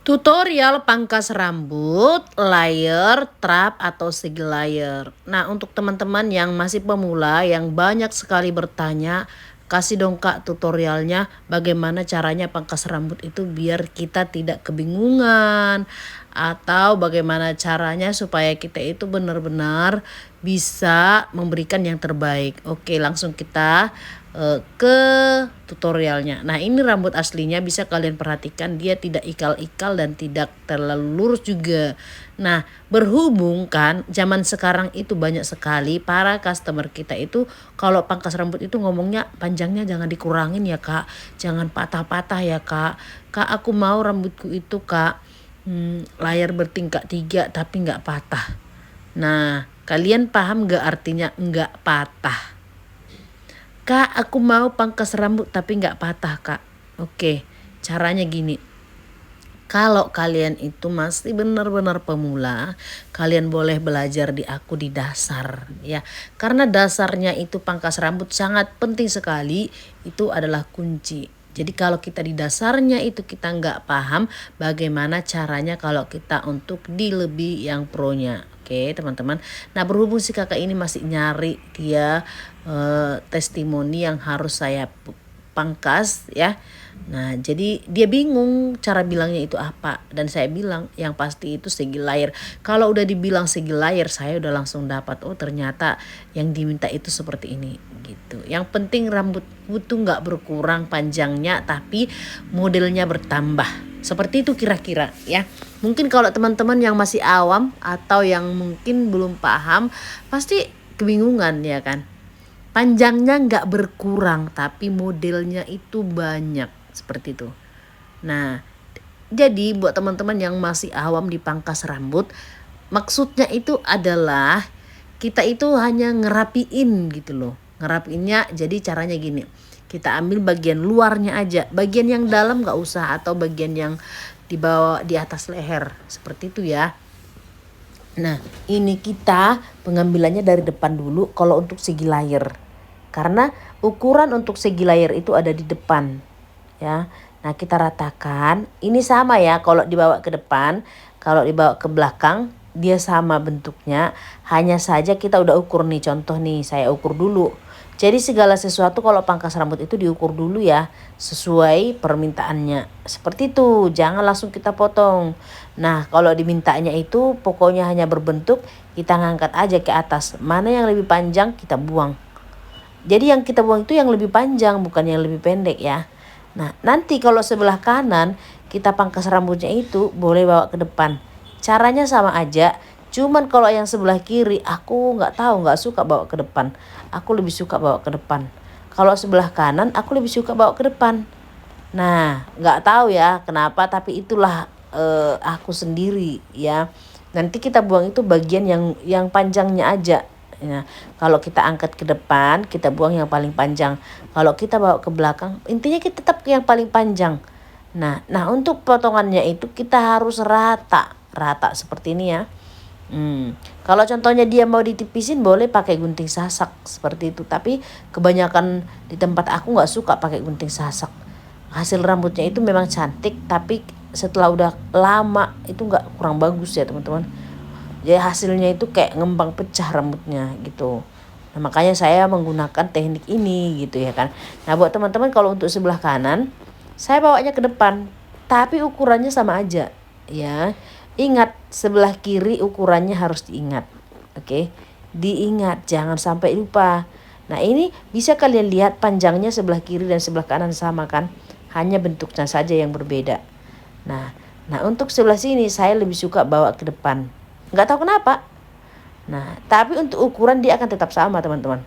Tutorial pangkas rambut, layer, trap atau segi layer. Nah, untuk teman-teman yang masih pemula yang banyak sekali bertanya, kasih dong Kak tutorialnya bagaimana caranya pangkas rambut itu biar kita tidak kebingungan atau bagaimana caranya supaya kita itu benar-benar bisa memberikan yang terbaik. Oke, langsung kita ke tutorialnya. Nah, ini rambut aslinya, bisa kalian perhatikan dia tidak ikal-ikal dan tidak terlalu lurus juga. Nah, berhubung kan zaman sekarang itu banyak sekali para customer kita itu kalau pangkas rambut itu ngomongnya panjangnya jangan dikurangin ya Kak, jangan patah-patah ya Kak. Kak, aku mau rambutku itu Kak layar bertingkat 3 tapi nggak patah. Nah, kalian paham nggak artinya nggak patah? Kak, aku mau pangkas rambut tapi nggak patah Kak. Oke, caranya gini. Kalau kalian itu masih benar-benar pemula, kalian boleh belajar di aku di dasar ya. Karena dasarnya itu pangkas rambut sangat penting sekali, itu adalah kunci. Jadi kalau kita di dasarnya itu kita nggak paham bagaimana caranya kalau kita untuk di lebih yang pronya. Oke teman-teman. Nah berhubung si kakak ini masih nyari dia testimoni yang harus saya pangkas ya. Nah jadi dia bingung cara bilangnya itu apa. Dan saya bilang yang pasti itu segi layar. Kalau udah dibilang segi layar saya udah langsung dapat. Oh ternyata yang diminta itu seperti ini gitu. Yang penting rambut tuh nggak berkurang panjangnya tapi modelnya bertambah. Seperti itu kira-kira ya. Mungkin kalau teman-teman yang masih awam atau yang mungkin belum paham pasti kebingungan ya kan. Panjangnya nggak berkurang tapi modelnya itu banyak seperti itu. Nah, jadi buat teman-teman yang masih awam di pangkas rambut, maksudnya itu adalah kita itu hanya ngerapiin gitu loh. Ngerapiinnya jadi caranya gini. Kita ambil bagian luarnya aja, bagian yang dalam nggak usah atau bagian yang di bawah di atas leher seperti itu ya. Nah, ini kita pengambilannya dari depan dulu kalau untuk segi layar. Karena ukuran untuk segi layar itu ada di depan. Ya. Nah, kita ratakan. Ini sama ya kalau dibawa ke depan, kalau dibawa ke belakang dia sama bentuknya. Hanya saja kita udah ukur nih, contoh nih, saya ukur dulu. Jadi segala sesuatu kalau pangkas rambut itu diukur dulu ya, sesuai permintaannya. Seperti itu, jangan langsung kita potong. Nah, kalau dimintanya itu pokoknya hanya berbentuk, kita ngangkat aja ke atas. Mana yang lebih panjang kita buang. Jadi yang kita buang itu yang lebih panjang, bukan yang lebih pendek ya. Nah, nanti kalau sebelah kanan kita pangkas rambutnya itu boleh bawa ke depan. Caranya sama aja, cuman kalau yang sebelah kiri aku nggak tahu, nggak suka bawa ke depan. Aku lebih suka bawa ke depan. Kalau sebelah kanan aku lebih suka bawa ke depan. Nah, nggak tahu ya kenapa, tapi itulah aku sendiri ya. Nanti kita buang itu bagian yang panjangnya aja. Nah, kalau kita angkat ke depan, kita buang yang paling panjang. Kalau kita bawa ke belakang, intinya kita tetap yang paling panjang. Nah untuk potongannya itu kita harus rata seperti ini ya. Kalau contohnya dia mau ditipisin boleh pakai gunting sasak seperti itu. Tapi kebanyakan di tempat aku nggak suka pakai gunting sasak. Hasil rambutnya itu memang cantik, tapi setelah udah lama itu nggak kurang bagus ya teman-teman. Jadi hasilnya itu kayak ngembang pecah rambutnya gitu. Nah, makanya saya menggunakan teknik ini gitu ya kan. Nah buat teman-teman kalau untuk sebelah kanan saya bawanya ke depan, tapi ukurannya sama aja ya. Ingat sebelah kiri ukurannya harus diingat. Oke, diingat jangan sampai lupa. Nah ini bisa kalian lihat panjangnya sebelah kiri dan sebelah kanan sama kan, hanya bentuknya saja yang berbeda. Nah untuk sebelah sini saya lebih suka bawa ke depan. Nggak tahu kenapa. Nah, tapi untuk ukuran dia akan tetap sama teman-teman.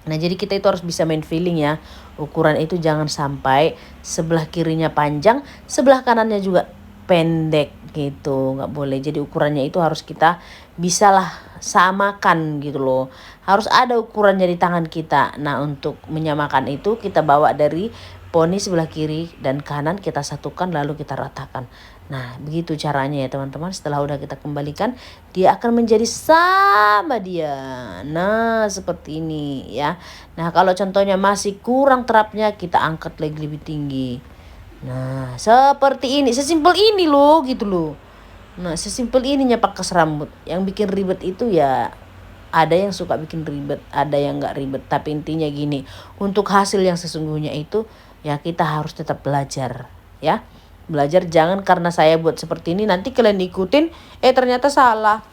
Nah, jadi kita itu harus bisa main feeling ya. Ukuran itu jangan sampai sebelah kirinya panjang, sebelah kanannya juga pendek gitu. Nggak boleh. Jadi ukurannya itu harus kita bisalah samakan gitu loh. Harus ada ukurannya di tangan kita. Nah, untuk menyamakan itu kita bawa dari poni sebelah kiri dan kanan kita satukan lalu kita ratakan. Nah, begitu caranya ya teman-teman. Setelah udah kita kembalikan, dia akan menjadi sama dia. Nah, seperti ini ya. Nah, kalau contohnya masih kurang terapnya, kita angkat lagi lebih tinggi. Nah, seperti ini, sesimpel ini loh gitu loh. Nah, sesimpel ininya pangkas rambut. Yang bikin ribet itu ya ada yang suka bikin ribet, ada yang nggak ribet. Tapi intinya gini, untuk hasil yang sesungguhnya itu ya kita harus tetap belajar ya. Belajar jangan karena saya buat seperti ini nanti kalian ikutin, ternyata salah.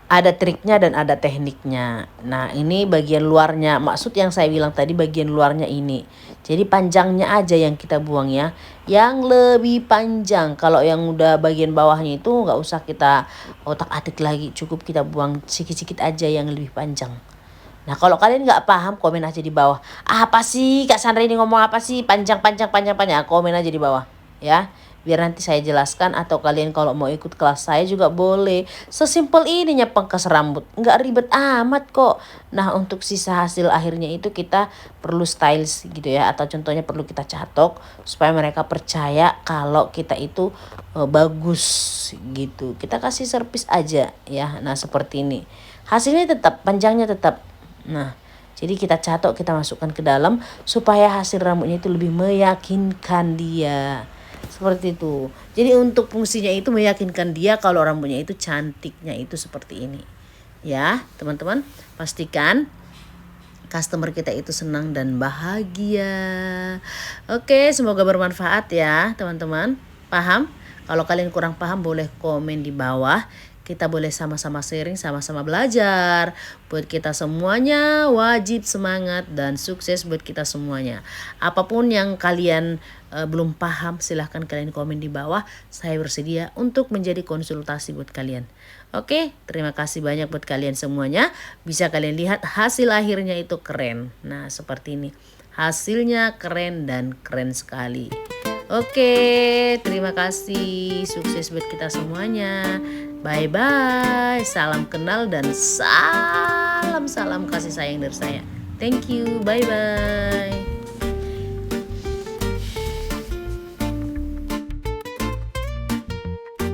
Ada triknya dan ada tekniknya. Nah, ini bagian luarnya. Maksud yang saya bilang tadi bagian luarnya ini. Jadi panjangnya aja yang kita buang ya. Yang lebih panjang. Kalau yang udah bagian bawahnya itu nggak usah kita otak-atik lagi. Cukup kita buang sedikit-sedikit aja yang lebih panjang. Nah, kalau kalian nggak paham, komen aja di bawah. Apa sih Kak Sandra ini ngomong apa sih? Panjang. Komen aja di bawah. Ya, biar nanti saya jelaskan atau kalian kalau mau ikut kelas saya juga boleh. Sesimpel ininya pangkas rambut, nggak ribet amat kok. Nah, untuk sisa hasil akhirnya itu kita perlu styles gitu ya, atau contohnya perlu kita catok supaya mereka percaya kalau kita itu bagus gitu. Kita kasih servis aja ya. Nah, seperti ini. Hasilnya tetap, panjangnya tetap. Nah, jadi kita catok, kita masukkan ke dalam supaya hasil rambutnya itu lebih meyakinkan dia. Seperti itu. Jadi untuk fungsinya itu meyakinkan dia kalau rambutnya itu cantiknya itu seperti ini. Ya, teman-teman, pastikan customer kita itu senang dan bahagia. Oke, semoga bermanfaat ya, teman-teman. Paham? Kalau kalian kurang paham boleh komen di bawah. Kita boleh sama-sama sharing, sama-sama belajar. Buat kita semuanya wajib semangat dan sukses buat kita semuanya. Apapun yang kalian belum paham, silahkan kalian komen di bawah. Saya bersedia untuk menjadi konsultasi buat kalian. Oke, terima kasih banyak buat kalian semuanya. Bisa kalian lihat hasil akhirnya itu keren. Nah, seperti ini. Hasilnya keren dan keren sekali. Oke, terima kasih. Sukses buat kita semuanya. Bye-bye. Salam kenal dan salam kasih sayang dari saya. Thank you. Bye-bye.